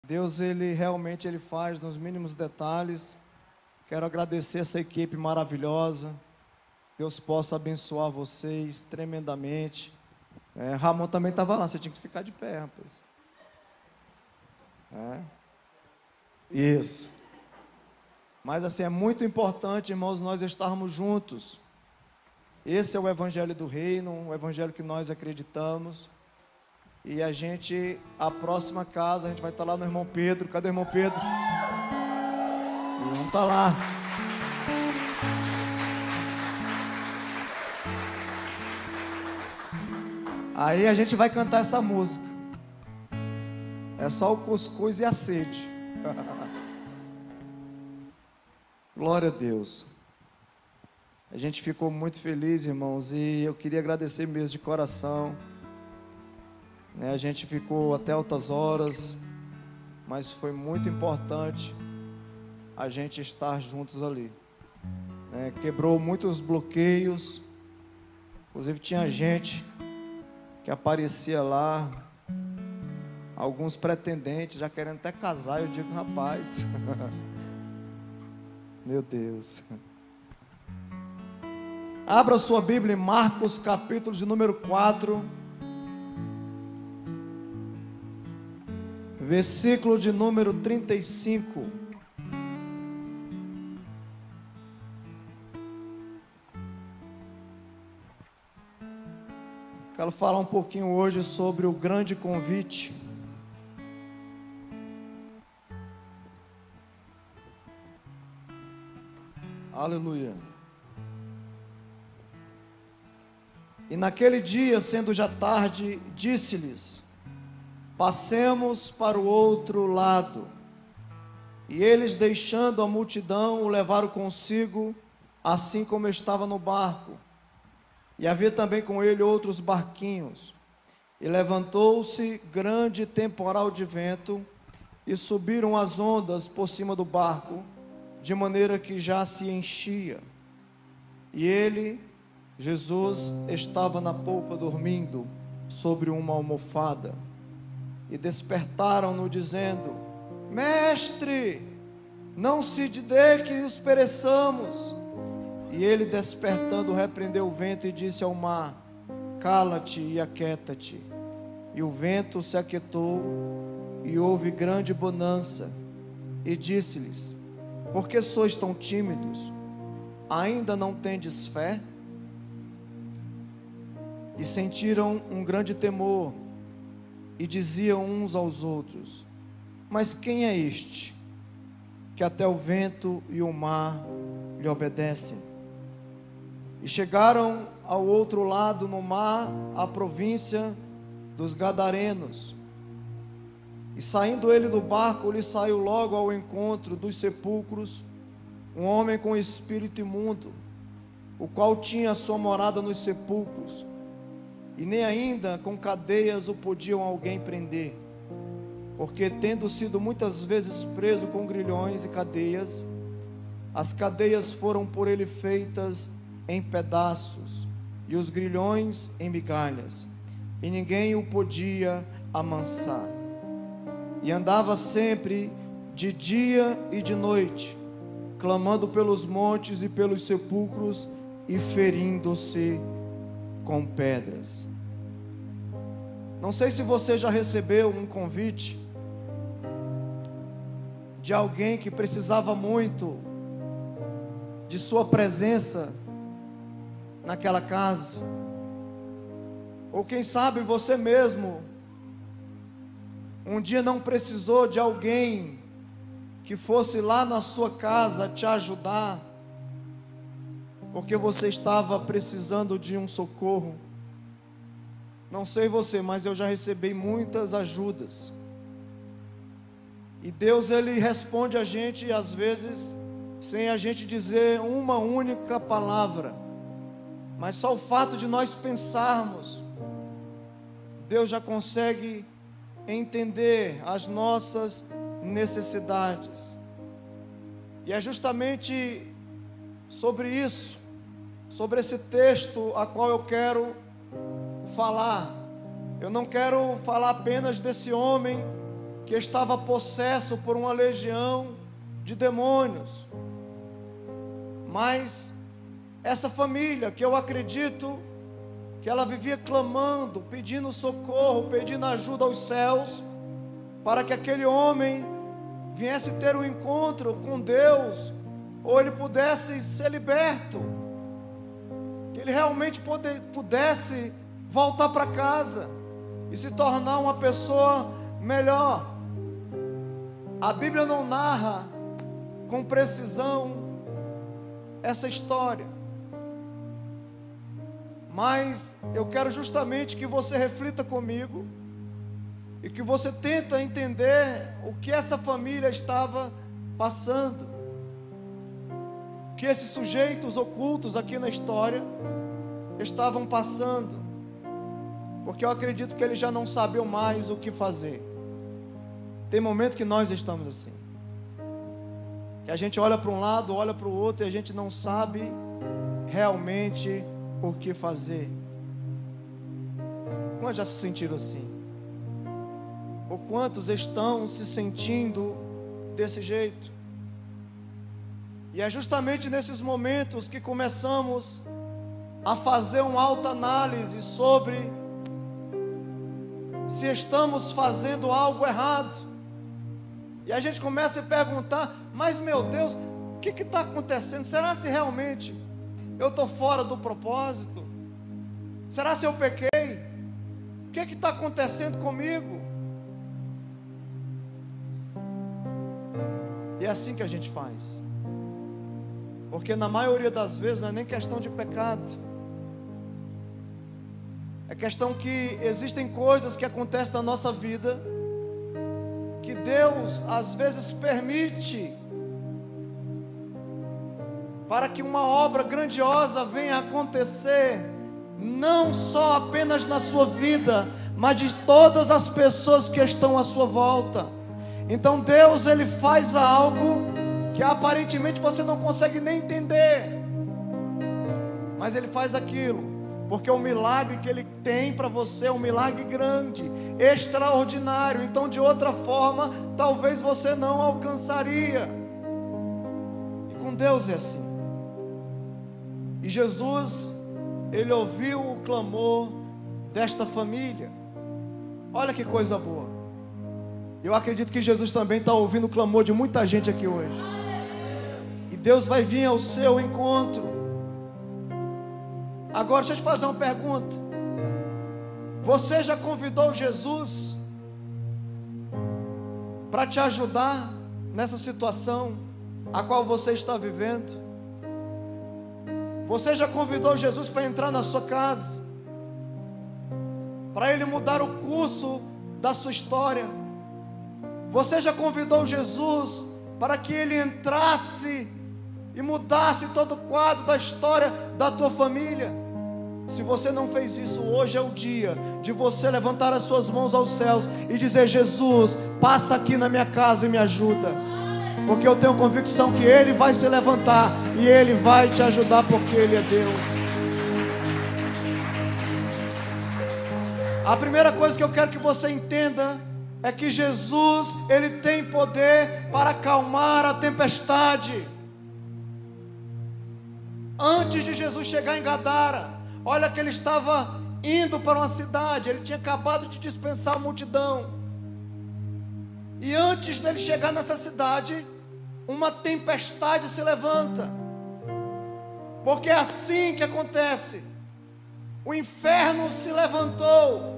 Deus, Ele realmente Ele faz nos mínimos detalhes. Quero agradecer essa equipe maravilhosa. Deus possa abençoar vocês tremendamente. Ramon também estava lá, você tinha que ficar de pé, rapaz. Isso. Mas assim, é muito importante, irmãos, nós estarmos juntos. Esse é o Evangelho do Reino, o Evangelho que nós acreditamos. E a próxima casa, a gente vai estar lá no irmão Pedro. Cadê o irmão Pedro? E vamos estar lá. Aí a gente vai cantar essa música. É só o cuscuz e a sede. Glória a Deus. A gente ficou muito feliz, irmãos, e eu queria agradecer mesmo de coração. A gente ficou até altas horas, mas foi muito importante a gente estar juntos ali. Quebrou muitos bloqueios, inclusive tinha gente que aparecia lá, alguns pretendentes já querendo até casar. Eu digo, rapaz, meu Deus. Abra sua Bíblia em Marcos, capítulo de número 4, versículo de número 35. Quero falar um pouquinho hoje sobre o grande convite. Aleluia. E naquele dia, sendo já tarde, disse-lhes: passemos para o outro lado. E eles, deixando a multidão, o levaram consigo, assim como estava no barco. E havia também com ele outros barquinhos. E levantou-se grande temporal de vento, e subiram as ondas por cima do barco, de maneira que já se enchia. E ele, Jesus, estava na polpa dormindo sobre uma almofada. E despertaram-no dizendo: Mestre, não se dê que nos pereçamos. E ele, despertando, repreendeu o vento e disse ao mar: cala-te e aquieta-te. E o vento se aquietou, e houve grande bonança. E disse-lhes: por que sois tão tímidos? Ainda não tendes fé? E sentiram um grande temor, e diziam uns aos outros: mas quem é este, que até o vento e o mar lhe obedecem? E chegaram ao outro lado no mar, à província dos Gadarenos. E saindo ele do barco, lhe saiu logo ao encontro dos sepulcros um homem com espírito imundo, o qual tinha sua morada nos sepulcros, e nem ainda com cadeias o podiam alguém prender, porque tendo sido muitas vezes preso com grilhões e cadeias, as cadeias foram por ele feitas em pedaços, e os grilhões em migalhas, e ninguém o podia amansar. E andava sempre de dia e de noite, clamando pelos montes e pelos sepulcros, e ferindo-se com pedras. Não sei se você já recebeu um convite de alguém que precisava muito de sua presença naquela casa, ou quem sabe você mesmo um dia não precisou de alguém que fosse lá na sua casa te ajudar, porque você estava precisando de um socorro. Não sei você, mas eu já recebi muitas ajudas. E Deus, Ele responde a gente, às vezes, sem a gente dizer uma única palavra. Mas só o fato de nós pensarmos, Deus já consegue entender as nossas necessidades. E é justamente sobre isso, sobre esse texto a qual eu quero falar. Eu não quero falar apenas desse homem que estava possesso por uma legião de demônios. Mas essa família, que eu acredito que ela vivia clamando, pedindo socorro, pedindo ajuda aos céus, para que aquele homem viesse ter um encontro com Deus, ou ele pudesse ser liberto, que ele realmente pudesse voltar para casa e se tornar uma pessoa melhor. A Bíblia não narra com precisão essa história, mas eu quero justamente que você reflita comigo e que você tenta entender o que essa família estava passando, que esses sujeitos ocultos aqui na história estavam passando, porque eu acredito que eles já não sabiam mais o que fazer. Tem momento que nós estamos assim, que a gente olha para um lado, olha para o outro e a gente não sabe realmente o que fazer. Quantos já se sentiram assim? Ou quantos estão se sentindo desse jeito? E é justamente nesses momentos que começamos a fazer uma autoanálise sobre se estamos fazendo algo errado. E a gente começa a perguntar: mas meu Deus, o que está acontecendo? Será se realmente eu estou fora do propósito? Será se eu pequei? O que está acontecendo comigo? E é assim que a gente faz, porque na maioria das vezes não é nem questão de pecado, é questão que existem coisas que acontecem na nossa vida, que Deus às vezes permite, para que uma obra grandiosa venha a acontecer, não só apenas na sua vida, mas de todas as pessoas que estão à sua volta. Então Deus, Ele faz algo que aparentemente você não consegue nem entender, mas Ele faz aquilo, porque o milagre que Ele tem para você é um milagre grande, extraordinário. Então de outra forma, talvez você não alcançaria. E com Deus é assim. E Jesus, Ele ouviu o clamor desta família. Olha que coisa boa. Eu acredito que Jesus também está ouvindo o clamor de muita gente aqui hoje. E Deus vai vir ao seu encontro. Agora deixa eu te fazer uma pergunta. Você já convidou Jesus para te ajudar nessa situação a qual você está vivendo? Você já convidou Jesus para entrar na sua casa, para Ele mudar o curso da sua história? Você já convidou Jesus para que Ele entrasse e mudasse todo o quadro da história da tua família? Se você não fez isso, hoje é o dia de você levantar as suas mãos aos céus e dizer: Jesus, passa aqui na minha casa e me ajuda, porque eu tenho convicção que Ele vai se levantar e Ele vai te ajudar, porque Ele é Deus. A primeira coisa que eu quero que você entenda é que Jesus, Ele tem poder para acalmar a tempestade. Antes de Jesus chegar em Gadara, olha que Ele estava indo para uma cidade, Ele tinha acabado de dispensar a multidão. E antes dele chegar nessa cidade, uma tempestade se levanta, porque é assim que acontece. O inferno se levantou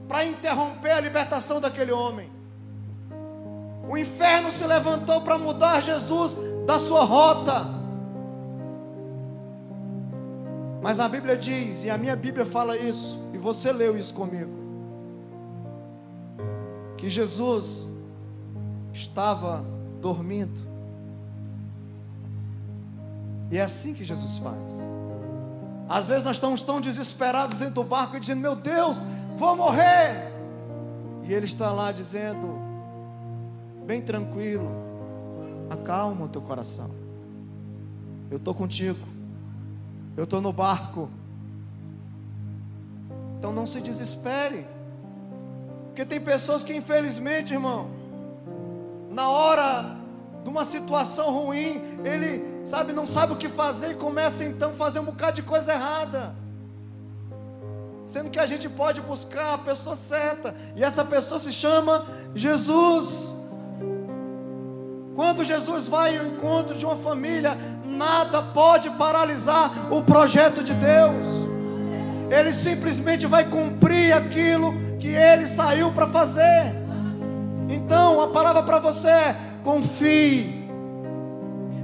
para interromper a libertação daquele homem. O inferno se levantou para mudar Jesus da sua rota. Mas a Bíblia diz, e a minha Bíblia fala isso, e você leu isso comigo, que Jesus estava dormindo. E é assim que Jesus faz. Às vezes nós estamos tão desesperados dentro do barco e dizendo: meu Deus, vou morrer. E Ele está lá dizendo, bem tranquilo: acalma o teu coração, eu estou contigo, eu estou no barco. Então não se desespere, porque tem pessoas que infelizmente, irmão, na hora de uma situação ruim, ele, sabe, não sabe o que fazer e começa então a fazer um bocado de coisa errada. Sendo que a gente pode buscar a pessoa certa, e essa pessoa se chama Jesus. Quando Jesus vai ao encontro de uma família, nada pode paralisar o projeto de Deus. Ele simplesmente vai cumprir aquilo que ele saiu para fazer. Então a palavra para você é: confie,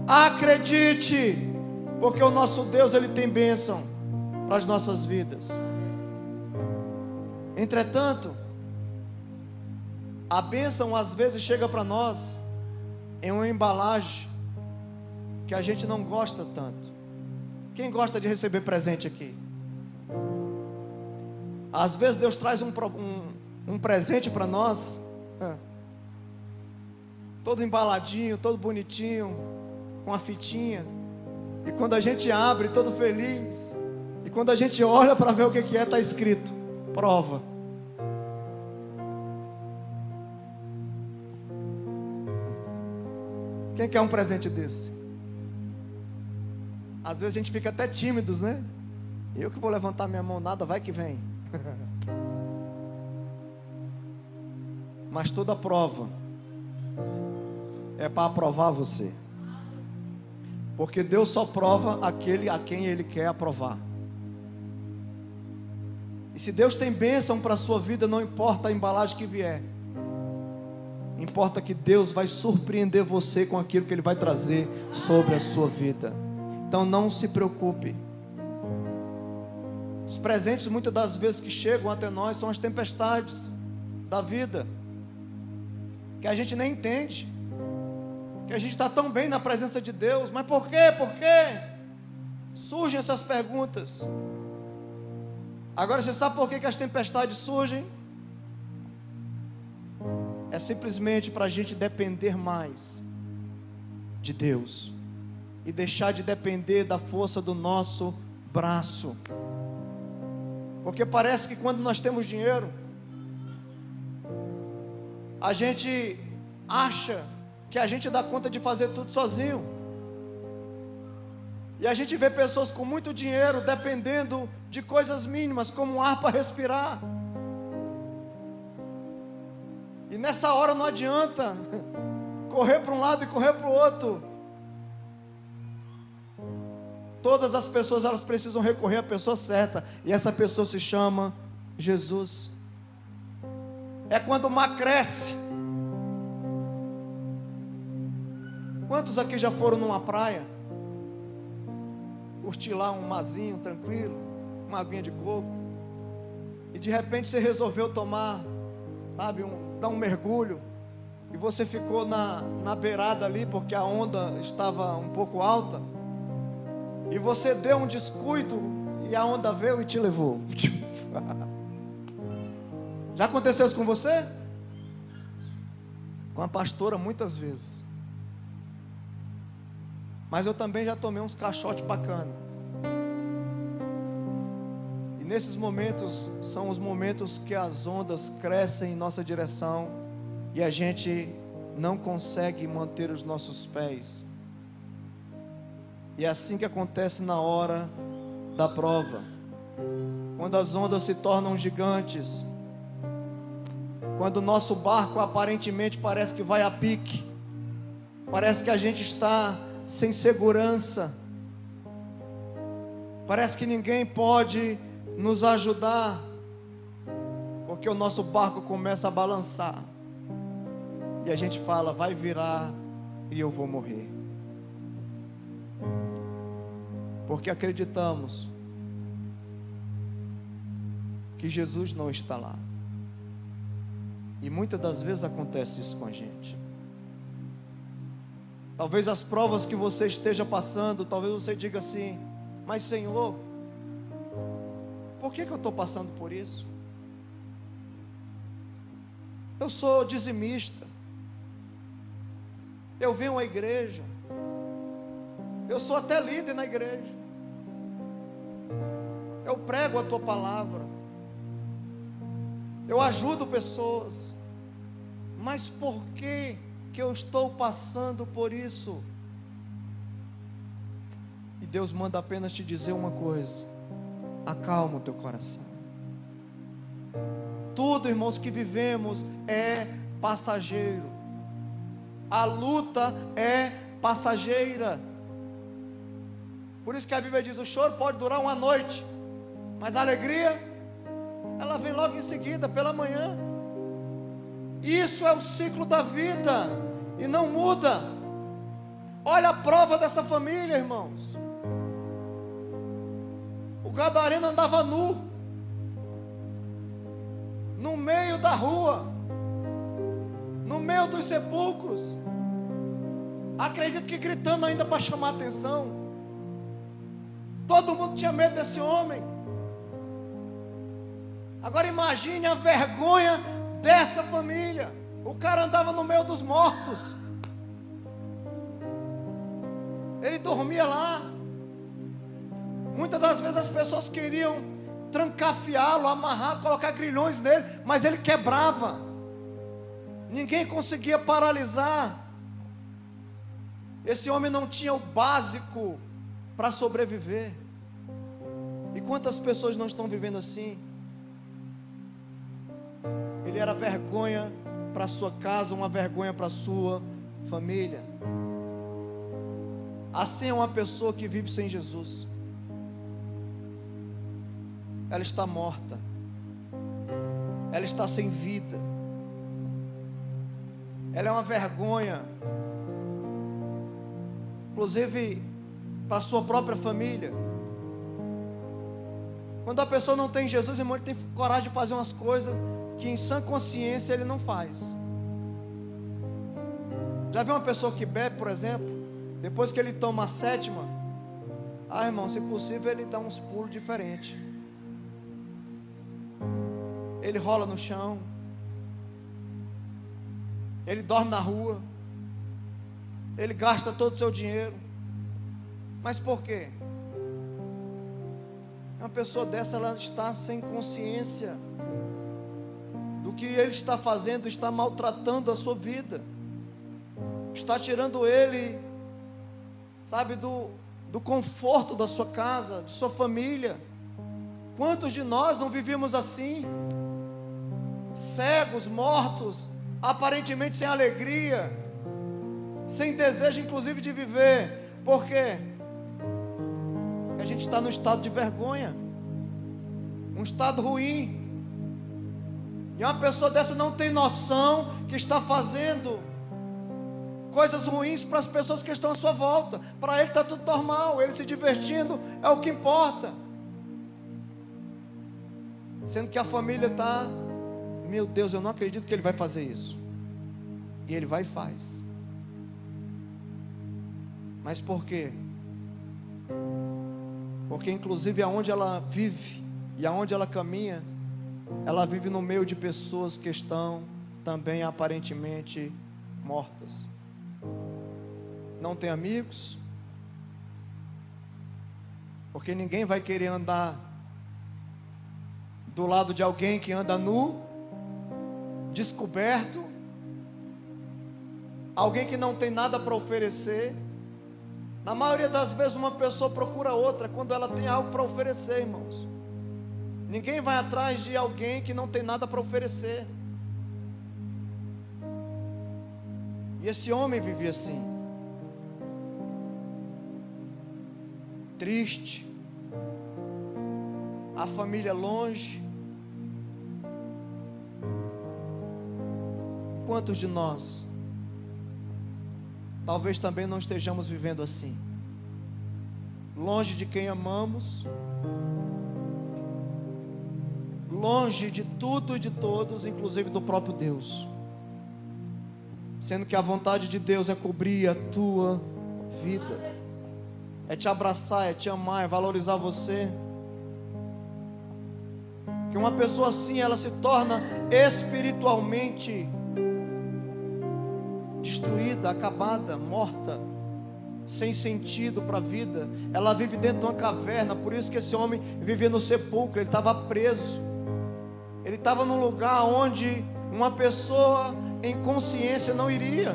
acredite, porque o nosso Deus, ele tem bênção para as nossas vidas. Entretanto, a bênção às vezes chega para nós em uma embalagem que a gente não gosta tanto. Quem gosta de receber presente aqui? Às vezes Deus traz um presente para nós, todo embaladinho, todo bonitinho, com a fitinha, e quando a gente abre, todo feliz, e quando a gente olha para ver o que é, está escrito: prova. Quem quer um presente desse? Às vezes a gente fica até tímidos, né? Eu que vou levantar minha mão, nada, vai que vem. Mas toda prova é para aprovar você, porque Deus só prova aquele a quem Ele quer aprovar. E se Deus tem bênção para a sua vida, não importa a embalagem que vier, importa que Deus vai surpreender você com aquilo que Ele vai trazer sobre a sua vida. Então não se preocupe. Os presentes muitas das vezes que chegam até nós são as tempestades da vida, que a gente nem entende, que a gente está tão bem na presença de Deus. Mas por quê? Por quê? Surgem essas perguntas. Agora você sabe por que as tempestades surgem? É simplesmente para a gente depender mais de Deus e deixar de depender da força do nosso braço. Porque parece que quando nós temos dinheiro, a gente acha que a gente dá conta de fazer tudo sozinho. E a gente vê pessoas com muito dinheiro dependendo de coisas mínimas, como um ar para respirar. E nessa hora não adianta correr para um lado e correr para o outro. Todas as pessoas, elas precisam recorrer à pessoa certa, e essa pessoa se chama Jesus. É quando o mar cresce. Quantos aqui já foram numa praia, curtir lá um marzinho tranquilo, uma aguinha de coco, e de repente você resolveu tomar, sabe, dar um mergulho, e você ficou na beirada ali, porque a onda estava um pouco alta, e você deu um descuido, e a onda veio e te levou. Já aconteceu isso com você? Com a pastora muitas vezes. Mas eu também já tomei uns caixotes bacanas. E nesses momentos, são os momentos que as ondas crescem em nossa direção, e a gente não consegue manter os nossos pés. E é assim que acontece na hora da prova, quando as ondas se tornam gigantes, quando o nosso barco aparentemente parece que vai a pique, parece que a gente está sem segurança, parece que ninguém pode nos ajudar, porque o nosso barco começa a balançar, e a gente fala: vai virar e eu vou morrer. Porque acreditamos que Jesus não está lá. E muitas das vezes acontece isso com a gente. Talvez as provas que você esteja passando, talvez você diga assim: mas Senhor, por que eu estou passando por isso? Eu sou dizimista, eu venho à igreja, eu sou até líder na igreja, eu prego a tua palavra, eu ajudo pessoas, mas por que que eu estou passando por isso. E Deus manda apenas te dizer uma coisa: acalma o teu coração. Tudo, irmãos, que vivemos é passageiro. A luta é passageira. Por isso que a Bíblia diz: o choro pode durar uma noite, mas a alegria, ela vem logo em seguida, pela manhã. Isso é o ciclo da vida, e não muda. Olha a prova dessa família, irmãos. O gadareno andava nu, no meio da rua, no meio dos sepulcros, acredito que gritando ainda para chamar a atenção. Todo mundo tinha medo desse homem. Agora imagine a vergonha dessa família. O cara andava no meio dos mortos, ele dormia lá. Muitas das vezes as pessoas queriam trancafiá-lo, amarrar, colocar grilhões nele, mas ele quebrava. Ninguém conseguia paralisar. Esse homem não tinha o básico para sobreviver. E quantas pessoas não estão vivendo assim? Ele era vergonha para a sua casa, uma vergonha para a sua família. Assim é uma pessoa que vive sem Jesus. Ela está morta, ela está sem vida, ela é uma vergonha, inclusive para a sua própria família. Quando a pessoa não tem Jesus, irmão, ele tem coragem de fazer umas coisas que em sã consciência ele não faz. Já viu uma pessoa que bebe, por exemplo, depois que ele toma a sétima, irmão, se possível ele dá uns pulos diferentes. Ele rola no chão, ele dorme na rua, ele gasta todo o seu dinheiro. Mas por quê? Uma pessoa dessa, ela está sem consciência do que ele está fazendo, está maltratando a sua vida, está tirando ele, sabe, do conforto da sua casa, de sua família. Quantos de nós não vivíamos assim? Cegos, mortos, aparentemente sem alegria, sem desejo inclusive de viver. Por quê? Porque a gente está no estado de vergonha, um estado ruim. E uma pessoa dessa não tem noção que está fazendo coisas ruins para as pessoas que estão à sua volta. Para ele está tudo normal, ele se divertindo é o que importa, sendo que a família está: meu Deus, eu não acredito que ele vai fazer isso. E ele vai e faz. Mas por quê? Porque inclusive aonde ela vive e aonde ela caminha, ela vive no meio de pessoas que estão também aparentemente mortas. Não tem amigos, porque ninguém vai querer andar do lado de alguém que anda nu, descoberto, alguém que não tem nada para oferecer. Na maioria das vezes uma pessoa procura outra quando ela tem algo para oferecer, irmãos. Ninguém vai atrás de alguém que não tem nada para oferecer. E esse homem vivia assim, triste, a família longe. Quantos de nós talvez também não estejamos vivendo assim, longe de quem amamos, longe de tudo e de todos, inclusive do próprio Deus, sendo que a vontade de Deus é cobrir a tua vida, é te abraçar, é te amar, é valorizar você. Que uma pessoa assim, ela se torna espiritualmente destruída, acabada, morta, sem sentido para a vida. Ela vive dentro de uma caverna. Por isso que esse homem vivia no sepulcro. Ele estava preso, ele estava num lugar onde uma pessoa em consciência não iria.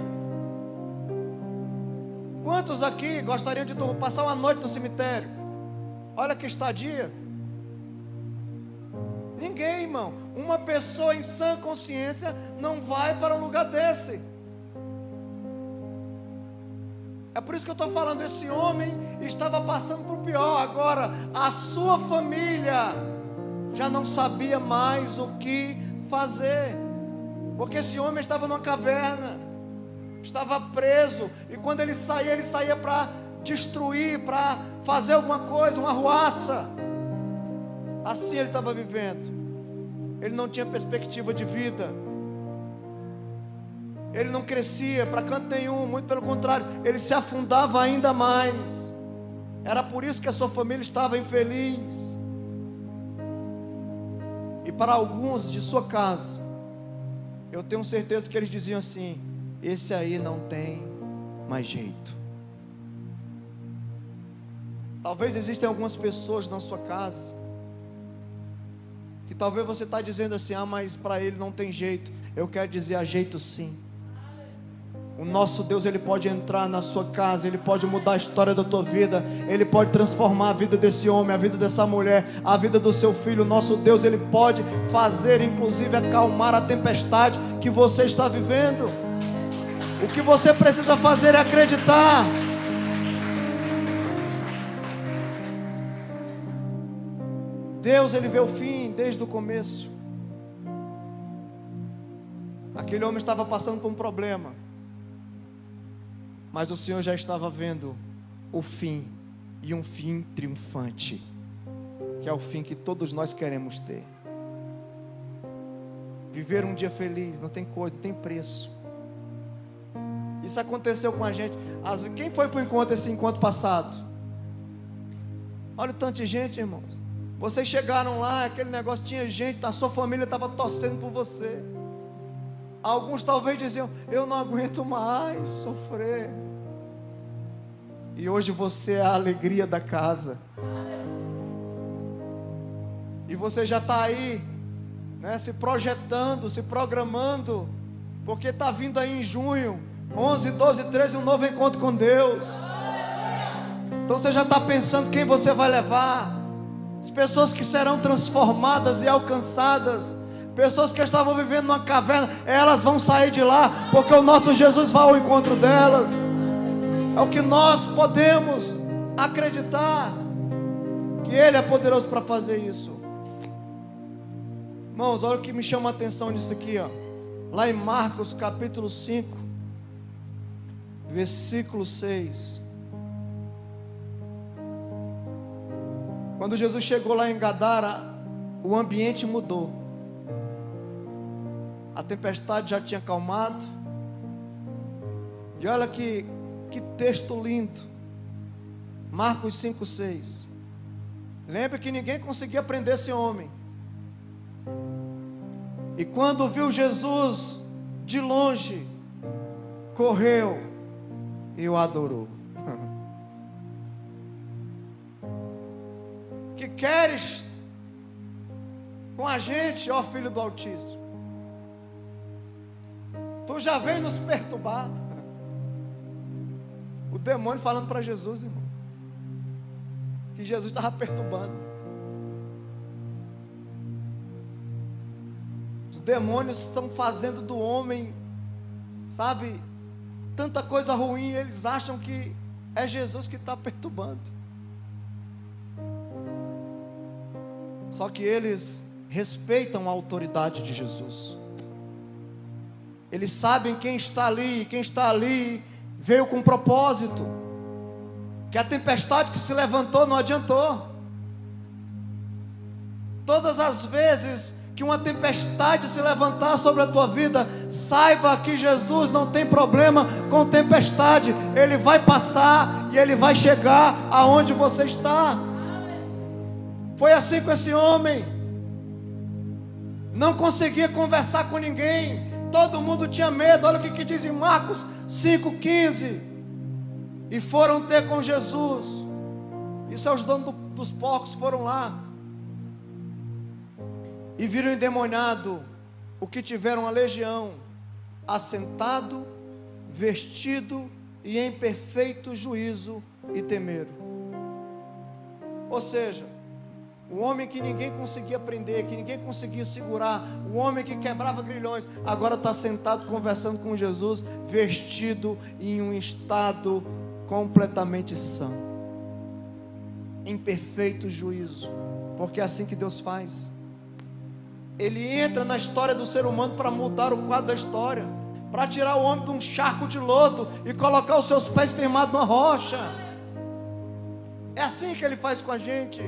Quantos aqui gostariam de passar uma noite no cemitério? Olha que estadia. Ninguém, irmão. Uma pessoa em sã consciência não vai para um lugar desse. É por isso que eu estou falando, esse homem estava passando por pior. Agora, a sua família já não sabia mais o que fazer, porque esse homem estava numa caverna, estava preso, e quando ele saía para destruir, para fazer alguma coisa, uma arruaça. Assim ele estava vivendo. Ele não tinha perspectiva de vida. Ele não crescia para canto nenhum, muito pelo contrário, ele se afundava ainda mais. Era por isso que a sua família estava infeliz. E para alguns de sua casa, eu tenho certeza que eles diziam assim: esse aí não tem mais jeito. Talvez existam algumas pessoas na sua casa que talvez você está dizendo assim: ah, mas para ele não tem jeito. Eu quero dizer: há jeito sim. O nosso Deus, Ele pode entrar na sua casa, Ele pode mudar a história da tua vida, Ele pode transformar a vida desse homem, a vida dessa mulher, a vida do seu filho. O nosso Deus, Ele pode fazer, inclusive, acalmar a tempestade que você está vivendo. O que você precisa fazer é acreditar. Deus, Ele vê o fim desde o começo. Aquele homem estava passando por um problema, mas o Senhor já estava vendo o fim, e um fim triunfante, que é o fim que todos nós queremos ter. Viver um dia feliz, não tem coisa, não tem preço. Isso aconteceu com a gente. Quem foi para o encontro, esse encontro passado? Olha o tanto de gente, irmãos. Vocês chegaram lá, aquele negócio, tinha gente, a sua família estava torcendo por você. Alguns talvez diziam: eu não aguento mais sofrer. E hoje você é a alegria da casa. E você já está aí, né, se projetando, se programando, porque está vindo aí em junho, 11, 12, 13, um novo encontro com Deus. Então você já está pensando quem você vai levar. As pessoas que serão transformadas e alcançadas, pessoas que estavam vivendo numa caverna, elas vão sair de lá, porque o nosso Jesus vai ao encontro delas. É o que nós podemos acreditar, que Ele é poderoso para fazer isso. Irmãos, olha o que me chama a atenção nisso aqui, ó. Lá em Marcos capítulo 5, versículo 6. Quando Jesus chegou lá em Gadara, o ambiente mudou. A tempestade já tinha acalmado. E olha que texto lindo. Marcos 5:6. Lembre que ninguém conseguia prender esse homem. E quando viu Jesus de longe, correu e o adorou. Que queres com a gente, ó Filho do Altíssimo? Tu já vem nos perturbar. O demônio falando para Jesus, irmão, que Jesus estava perturbando. Os demônios estão fazendo do homem, sabe, tanta coisa ruim. Eles acham que é Jesus que está perturbando. Só que eles respeitam a autoridade de Jesus. Eles sabem quem está ali. Quem está ali veio com propósito. Que a tempestade que se levantou não adiantou. Todas as vezes que uma tempestade se levantar sobre a tua vida, saiba que Jesus não tem problema com tempestade. Ele vai passar e Ele vai chegar aonde você está. Foi assim com esse homem. Não conseguia conversar com ninguém. Todo mundo tinha medo. Olha o que diz em Marcos 5,15. E foram ter com Jesus. Isso é os donos dos porcos, foram lá. E viram endemoniado o que tiveram a legião, assentado, vestido e em perfeito juízo e temeram. Ou seja, o homem que ninguém conseguia prender, que ninguém conseguia segurar, o homem que quebrava grilhões, agora está sentado conversando com Jesus, vestido em um estado completamente são, em perfeito juízo, porque é assim que Deus faz. Ele entra na história do ser humano para mudar o quadro da história, para tirar o homem de um charco de lodo e colocar os seus pés firmados numa rocha. É assim que Ele faz com a gente.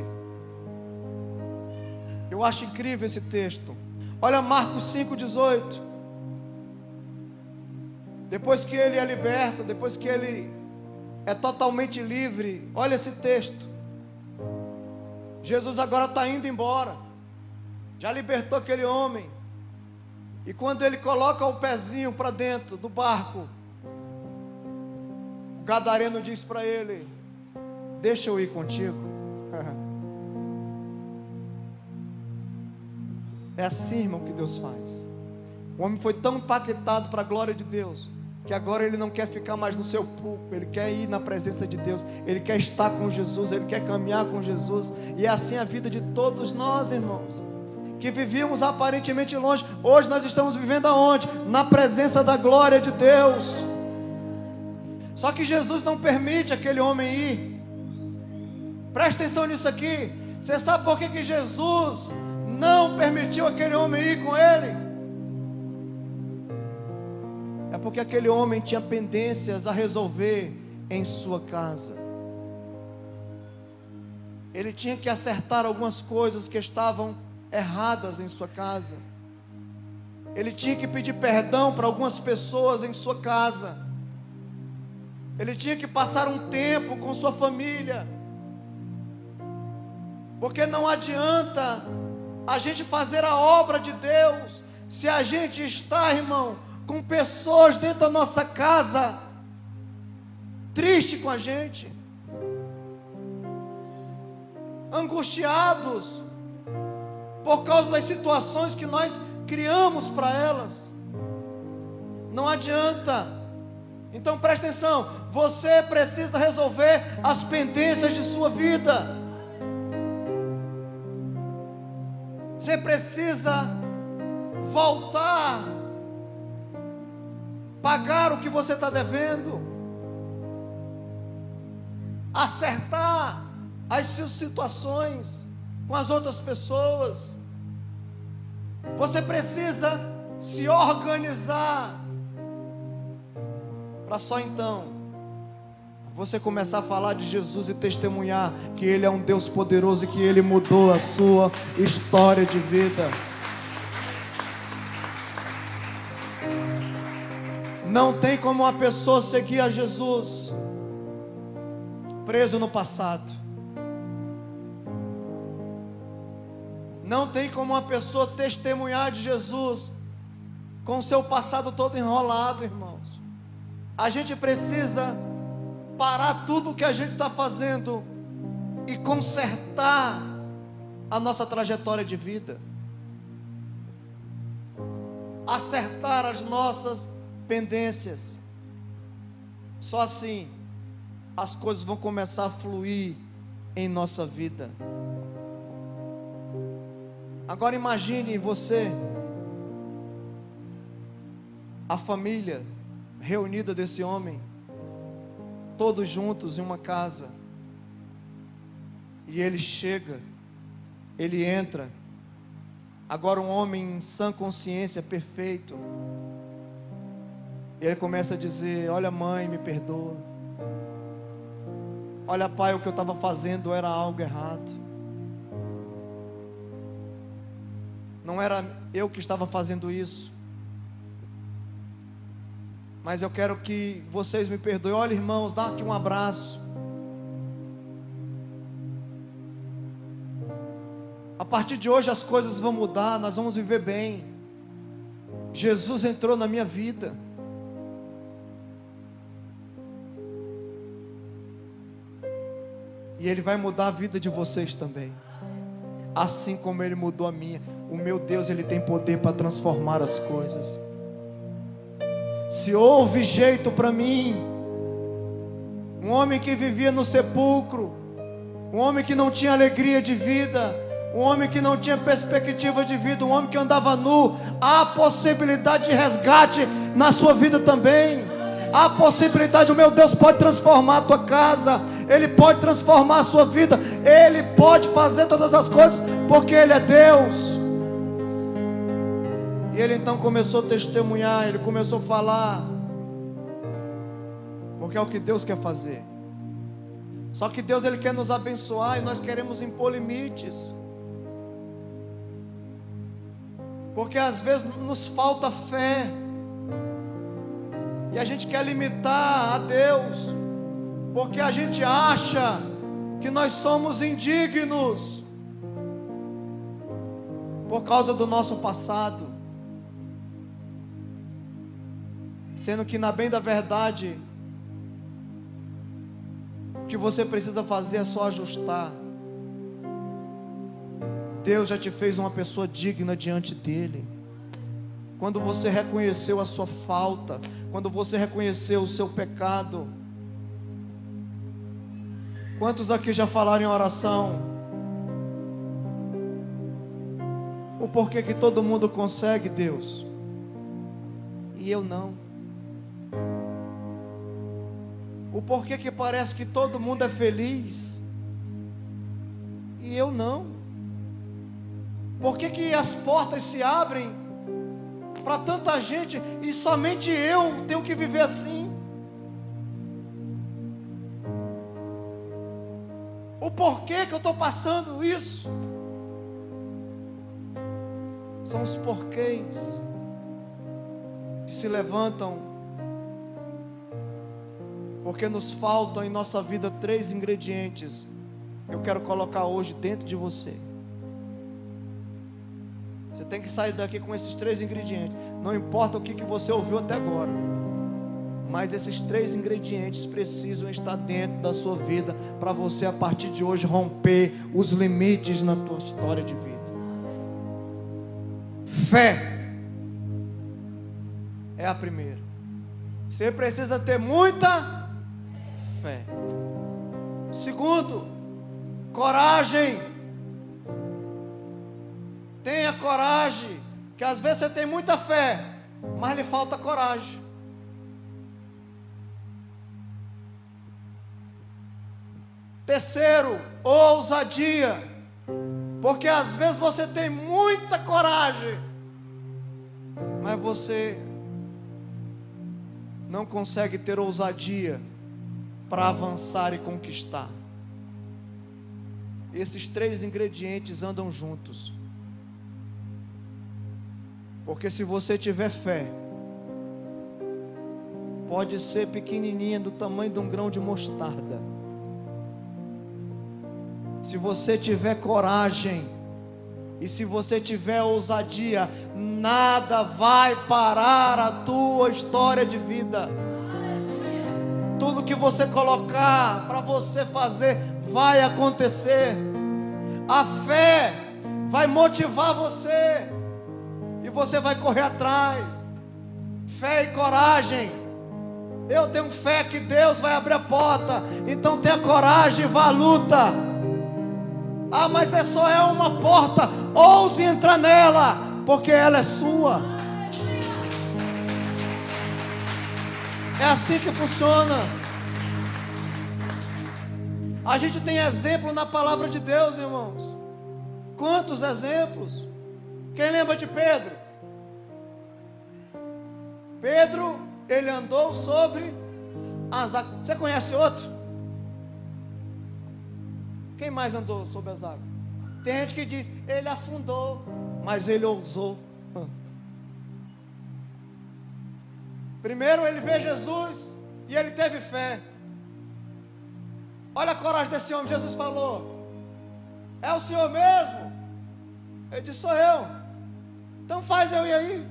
Eu acho incrível esse texto. Olha Marcos 5,18. Depois que ele é liberto, depois que ele é totalmente livre, olha esse texto. Jesus agora está indo embora, já libertou aquele homem, e quando ele coloca o pezinho para dentro do barco, o gadareno diz para ele: deixa eu ir contigo. É assim, irmão, que Deus faz. O homem foi tão impactado para a glória de Deus, que agora ele não quer ficar mais no seu púlpito, ele quer ir na presença de Deus, ele quer estar com Jesus, ele quer caminhar com Jesus. E é assim a vida de todos nós, irmãos, que vivíamos aparentemente longe, hoje nós estamos vivendo aonde? Na presença da glória de Deus. Só que Jesus não permite aquele homem ir. Presta atenção nisso aqui. Você sabe por que Jesus não permitiu aquele homem ir com ele? É porque aquele homem tinha pendências a resolver em sua casa. Ele tinha que acertar algumas coisas que estavam erradas em sua casa. Ele tinha que pedir perdão para algumas pessoas em sua casa. Ele tinha que passar um tempo com sua família. Porque não adianta a gente fazer a obra de Deus se a gente está, irmão, com pessoas dentro da nossa casa triste com a gente, angustiados por causa das situações que nós criamos para elas. Não adianta. Então preste atenção, você precisa resolver as pendências de sua vida. Você precisa voltar, pagar o que você está devendo, acertar as suas situações com as outras pessoas. Você precisa se organizar, para só então você começar a falar de Jesus e testemunhar que Ele é um Deus poderoso e que Ele mudou a sua história de vida. Não tem como uma pessoa seguir a Jesus preso no passado. Não tem como uma pessoa testemunhar de Jesus com o seu passado todo enrolado, irmãos. A gente precisa parar tudo o que a gente está fazendo e consertar a nossa trajetória de vida, acertar as nossas pendências. Só assim as coisas vão começar a fluir em nossa vida. Agora imagine você, a família reunida desse homem, todos juntos em uma casa, e ele chega, ele entra, agora um homem em sã consciência, perfeito, e ele começa a dizer: olha mãe, me perdoa, olha pai, o que eu estava fazendo era algo errado, não era eu que estava fazendo isso, mas eu quero que vocês me perdoem. Olha irmãos, dá aqui um abraço. A partir de hoje as coisas vão mudar, nós vamos viver bem. Jesus entrou na minha vida. E Ele vai mudar a vida de vocês também, assim como Ele mudou a minha. O meu Deus, Ele tem poder para transformar as coisas. Se houve jeito para mim, um homem que vivia no sepulcro, um homem que não tinha alegria de vida, um homem que não tinha perspectiva de vida, um homem que andava nu. Há possibilidade de resgate na sua vida também. Há possibilidade. O meu Deus pode transformar a tua casa, Ele pode transformar a sua vida, Ele pode fazer todas as coisas, porque Ele é Deus. E ele então começou a testemunhar, ele começou a falar, porque é o que Deus quer fazer. Só que Deus, Ele quer nos abençoar e nós queremos impor limites, porque às vezes nos falta fé, e a gente quer limitar a Deus, porque a gente acha que nós somos indignos, por causa do nosso passado. Sendo que, na bem da verdade, o que você precisa fazer é só ajustar. Deus já te fez uma pessoa digna diante dEle. Quando você reconheceu a sua falta, quando você reconheceu o seu pecado. Quantos aqui já falaram em oração? O porquê que todo mundo consegue, Deus, e eu não? O porquê que parece que todo mundo é feliz e eu não? Por que as portas se abrem para tanta gente e somente eu tenho que viver assim? O porquê que eu estou passando isso? São os porquês que se levantam, porque nos faltam em nossa vida 3 ingredientes. Eu quero colocar hoje dentro de você. Você tem que sair daqui com esses 3 ingredientes. Não importa o que você ouviu até agora, mas esses 3 ingredientes precisam estar dentro da sua vida, para você a partir de hoje romper os limites na tua história de vida. Fé é a primeira. Você precisa ter muita fé. Segundo, coragem. Tenha coragem, que às vezes você tem muita fé, mas lhe falta coragem. Terceiro, ousadia, porque às vezes você tem muita coragem, mas você não consegue ter ousadia para avançar e conquistar. Esses 3 ingredientes andam juntos, porque se você tiver fé, pode ser pequenininha, do tamanho de um grão de mostarda. Se você tiver coragem e se você tiver ousadia, nada vai parar a tua história de vida. Tudo que você colocar para você fazer vai acontecer. A fé vai motivar você e você vai correr atrás. Fé e coragem. Eu tenho fé que Deus vai abrir a porta, então tenha coragem e vá à luta. Ah, mas só é uma porta, ouse entrar nela, porque ela é sua. É assim que funciona. A gente tem exemplo na palavra de Deus, irmãos. Quantos exemplos? Quem lembra de Pedro? Pedro, ele andou sobre as águas. Você conhece outro? Quem mais andou sobre as águas? Tem gente que diz, ele afundou, mas ele ousou. Primeiro ele vê Jesus e ele teve fé. Olha a coragem desse homem. Jesus falou, é o Senhor mesmo? Ele disse, sou eu. Então faz eu ir aí.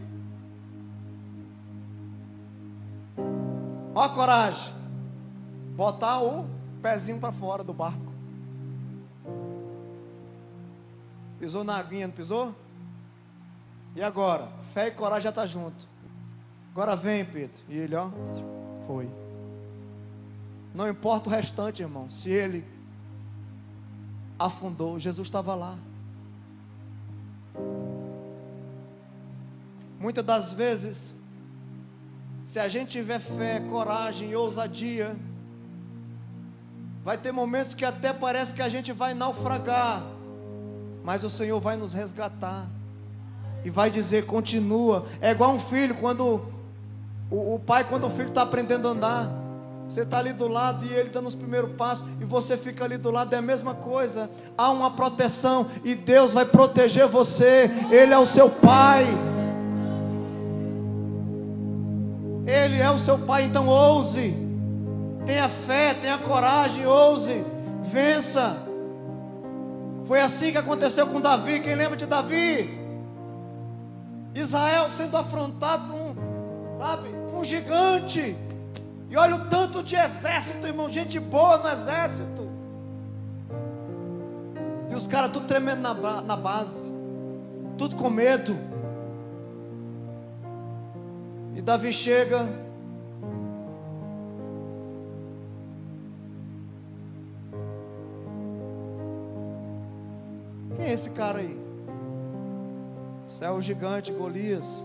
Olha a coragem. Botar o pezinho para fora do barco. Pisou na aguinha, não pisou? E agora? Fé e coragem já está junto. Agora vem, Pedro. E ele, ó, foi. Não importa o restante, irmão. Se ele afundou, Jesus estava lá. Muitas das vezes, se a gente tiver fé, coragem e ousadia, vai ter momentos que até parece que a gente vai naufragar, mas o Senhor vai nos resgatar e vai dizer: continua. É igual um filho, quando o pai, quando o filho está aprendendo a andar, você está ali do lado e ele dando os primeiros passos, e você fica ali do lado, é a mesma coisa. Há uma proteção e Deus vai proteger você. Ele é o seu pai. Ele é o seu pai, então ouse. Tenha fé, tenha coragem, ouse, vença. Foi assim que aconteceu com Davi. Quem lembra de Davi? Israel sendo afrontado por um gigante. E olha o tanto de exército, irmão, gente boa no exército. E os caras tudo tremendo na base, tudo com medo. E Davi chega. Quem é esse cara aí? Isso é o gigante Golias.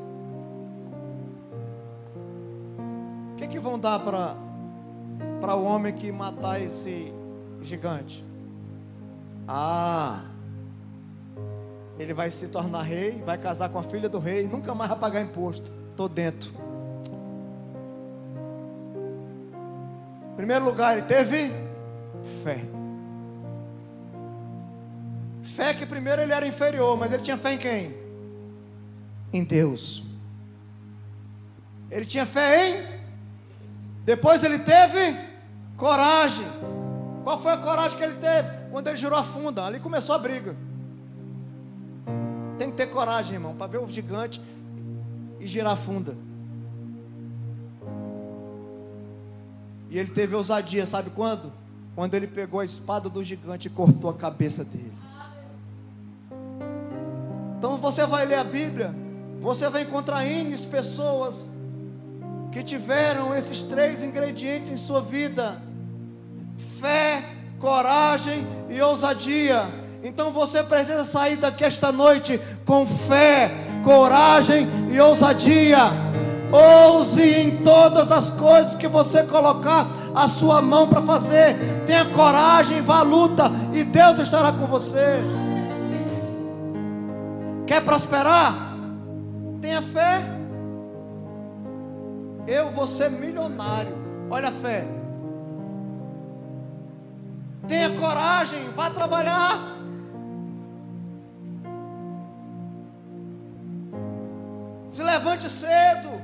O que vão dar para o homem que matar esse gigante? Ele vai se tornar rei, vai casar com a filha do rei, nunca mais vai pagar imposto. Estou dentro. Em primeiro lugar, ele teve fé. Fé que primeiro ele era inferior, mas ele tinha fé em quem? Em Deus. Ele tinha fé em... Depois ele teve coragem. Qual foi a coragem que ele teve? Quando ele jurou a funda, ali começou a briga. Tem que ter coragem, irmão, para ver o gigante e girar a funda. E ele teve ousadia, sabe quando? Quando ele pegou a espada do gigante e cortou a cabeça dele. Então você vai ler a Bíblia, você vai encontrar N pessoas que tiveram esses 3 ingredientes em sua vida: fé, coragem e ousadia. Então você precisa sair daqui esta noite com fé, coragem e ousadia. Ouse em todas as coisas que você colocar a sua mão para fazer. Tenha coragem, vá à luta e Deus estará com você. Quer prosperar? Tenha fé. Eu vou ser milionário. Olha a fé. Tenha coragem, vá trabalhar. Se levante cedo.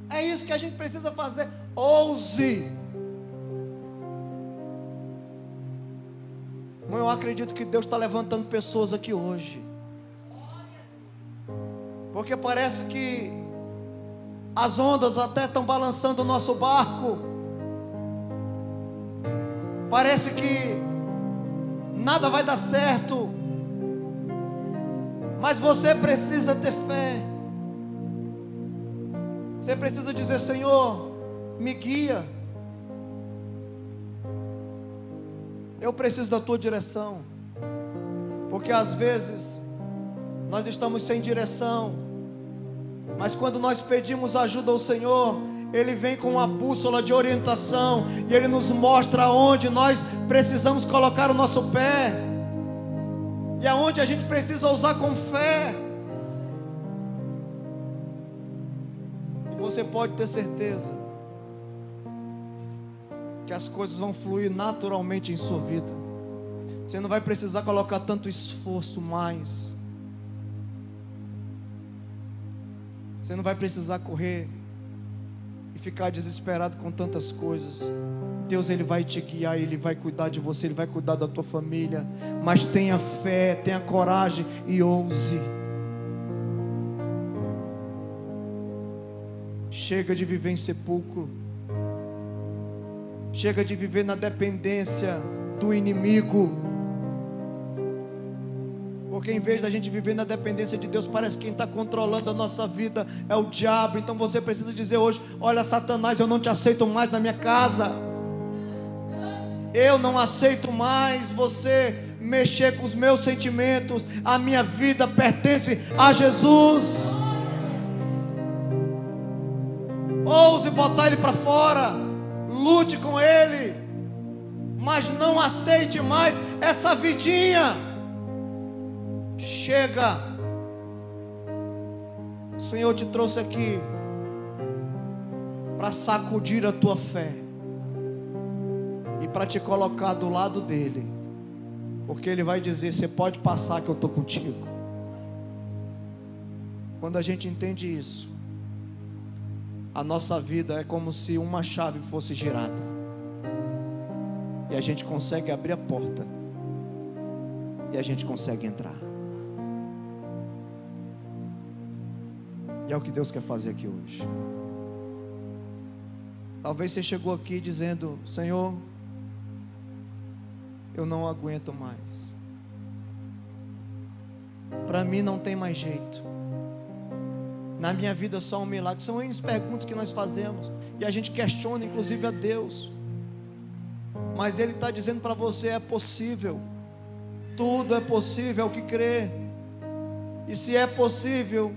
É isso que a gente precisa fazer. Ouse. Eu acredito que Deus está levantando pessoas aqui hoje, porque parece que as ondas até estão balançando o nosso barco. Parece que nada vai dar certo, mas você precisa ter fé. Você precisa dizer: Senhor, me guia. Eu preciso da tua direção. Porque às vezes nós estamos sem direção, mas quando nós pedimos ajuda ao Senhor, Ele vem com uma bússola de orientação e Ele nos mostra onde nós precisamos colocar o nosso pé e aonde a gente precisa usar com fé. E você pode ter certeza que as coisas vão fluir naturalmente em sua vida. Você não vai precisar colocar tanto esforço mais. Você não vai precisar correr e ficar desesperado com tantas coisas. Deus, Ele vai te guiar, Ele vai cuidar de você, Ele vai cuidar da tua família. Mas tenha fé, tenha coragem e ouse. Chega de viver em sepulcro. Chega de viver na dependência do inimigo. Porque em vez da gente viver na dependência de Deus, parece que quem está controlando a nossa vida é o diabo. Então você precisa dizer hoje: olha, Satanás, eu não te aceito mais na minha casa. Eu não aceito mais você mexer com os meus sentimentos. A minha vida pertence a Jesus. Ouse botar ele para fora, lute com ele, mas não aceite mais essa vidinha. Chega. O Senhor te trouxe aqui para sacudir a tua fé e para te colocar do lado dele, porque ele vai dizer: você pode passar que eu estou contigo. Quando a gente entende isso, a nossa vida é como se uma chave fosse girada e a gente consegue abrir a porta e a gente consegue entrar. E é o que Deus quer fazer aqui hoje. Talvez você chegou aqui dizendo: Senhor, eu não aguento mais. Para mim não tem mais jeito. Na minha vida só um milagre. São as perguntas que nós fazemos e a gente questiona inclusive a Deus. Mas Ele está dizendo para você: é possível. Tudo é possível ao que crê. E se é possível,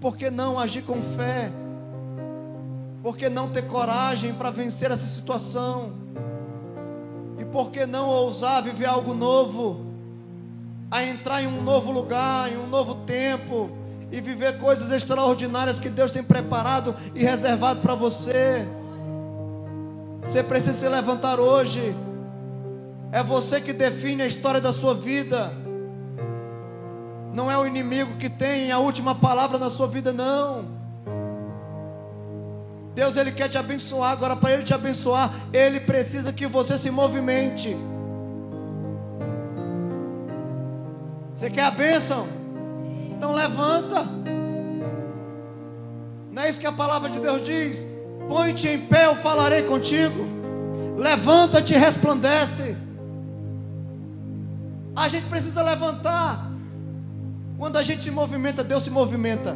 por que não agir com fé? Por que não ter coragem para vencer essa situação? E por que não ousar viver algo novo? A entrar em um novo lugar, em um novo tempo, e viver coisas extraordinárias que Deus tem preparado e reservado para você. Você precisa se levantar hoje. É você que define a história da sua vida. Não é o inimigo que tem a última palavra na sua vida, não. Deus, Ele quer te abençoar. Agora, para Ele te abençoar, Ele precisa que você se movimente. Você quer a bênção? Então levanta. Não é isso que a palavra de Deus diz? Põe-te em pé, eu falarei contigo. Levanta-te e resplandece. A gente precisa levantar. Quando a gente se movimenta, Deus se movimenta.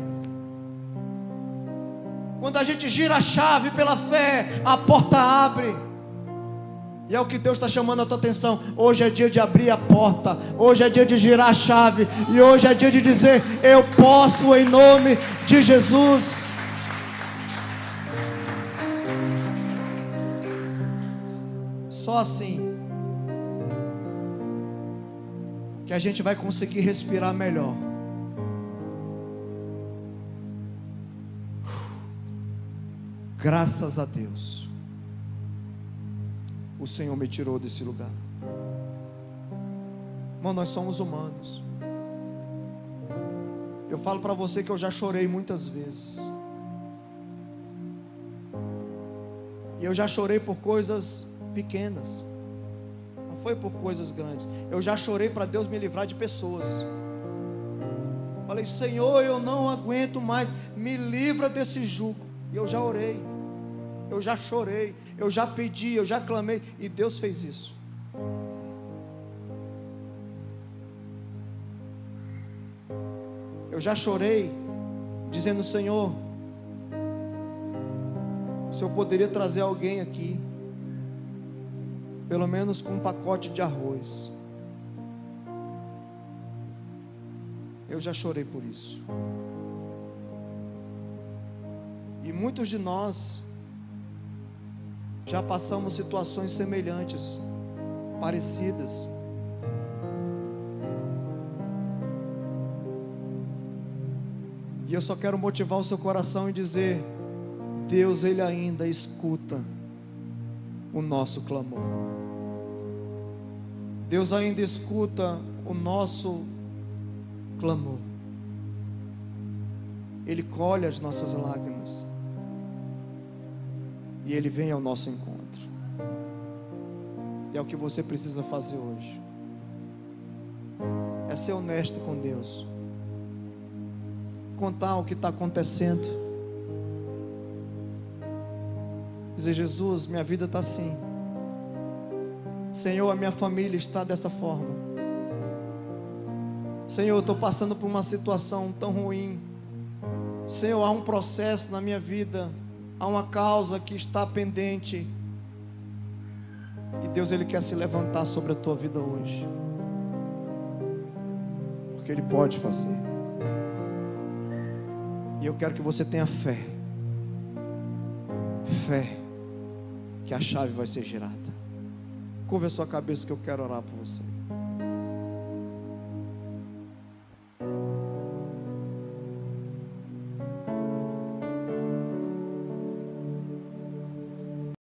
Quando a gente gira a chave pela fé, a porta abre. E é o que Deus está chamando a tua atenção. Hoje é dia de abrir a porta. Hoje é dia de girar a chave. E hoje é dia de dizer: eu posso em nome de Jesus. Só assim que a gente vai conseguir respirar melhor. Graças a Deus, o Senhor me tirou desse lugar. Irmão, nós somos humanos. Eu falo para você que eu já chorei muitas vezes. E eu já chorei por coisas pequenas. Não foi por coisas grandes. Eu já chorei para Deus me livrar de pessoas. Falei: Senhor, eu não aguento mais. Me livra desse jugo. E eu já orei. Eu já chorei. Eu já pedi. Eu já clamei. E Deus fez isso. Eu já chorei, dizendo: Senhor, se eu poderia trazer alguém aqui, pelo menos com um pacote de arroz. Eu já chorei por isso. E muitos de nós já passamos situações semelhantes, parecidas. E eu só quero motivar o seu coração e dizer: Deus, Ele ainda escuta o nosso clamor. Deus ainda escuta o nosso clamor. Ele colhe as nossas lágrimas. E Ele vem ao nosso encontro. E é o que você precisa fazer hoje. É ser honesto com Deus. Contar o que está acontecendo. Dizer: Jesus, minha vida está assim. Senhor, a minha família está dessa forma. Senhor, eu estou passando por uma situação tão ruim. Senhor, há um processo na minha vida, há uma causa que está pendente. E Deus, Ele quer se levantar sobre a tua vida hoje, porque Ele pode fazer. E eu quero que você tenha fé. Fé que a chave vai ser girada. Curva a sua cabeça que eu quero orar por você.